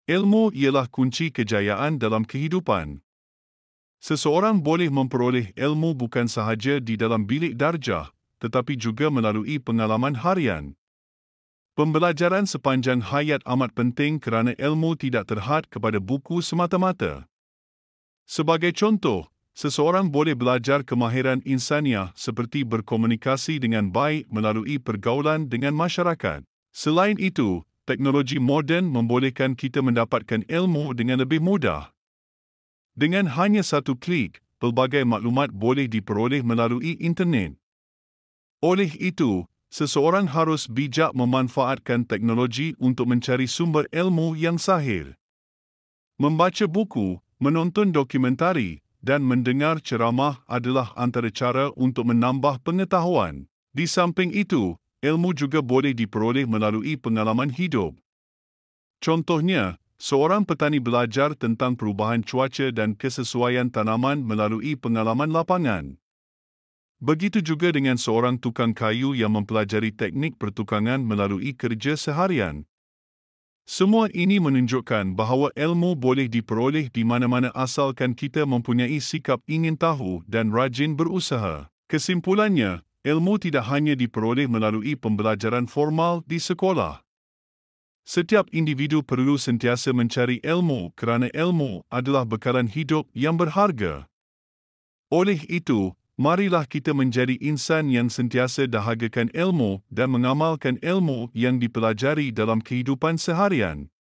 Ilmu ialah kunci kejayaan dalam kehidupan. Seseorang boleh memperoleh ilmu bukan sahaja di dalam bilik darjah, tetapi juga melalui pengalaman harian. Pembelajaran sepanjang hayat amat penting kerana ilmu tidak terhad kepada buku semata-mata. Sebagai contoh, seseorang boleh belajar kemahiran insaniah seperti berkomunikasi dengan baik melalui pergaulan dengan masyarakat. Selain itu, teknologi moden membolehkan kita mendapatkan ilmu dengan lebih mudah. Dengan hanya satu klik, pelbagai maklumat boleh diperoleh melalui internet. Oleh itu, seseorang harus bijak memanfaatkan teknologi untuk mencari sumber ilmu yang sahih. Membaca buku, menonton dokumentari, dan mendengar ceramah adalah antara cara untuk menambah pengetahuan. Di samping itu, ilmu juga boleh diperoleh melalui pengalaman hidup. Contohnya, seorang petani belajar tentang perubahan cuaca dan kesesuaian tanaman melalui pengalaman lapangan. Begitu juga dengan seorang tukang kayu yang mempelajari teknik pertukangan melalui kerja seharian. Semua ini menunjukkan bahawa ilmu boleh diperoleh di mana-mana asalkan kita mempunyai sikap ingin tahu dan rajin berusaha. Kesimpulannya, ilmu tidak hanya diperoleh melalui pembelajaran formal di sekolah. Setiap individu perlu sentiasa mencari ilmu kerana ilmu adalah bekalan hidup yang berharga. Oleh itu, marilah kita menjadi insan yang sentiasa dahagakan ilmu dan mengamalkan ilmu yang dipelajari dalam kehidupan seharian.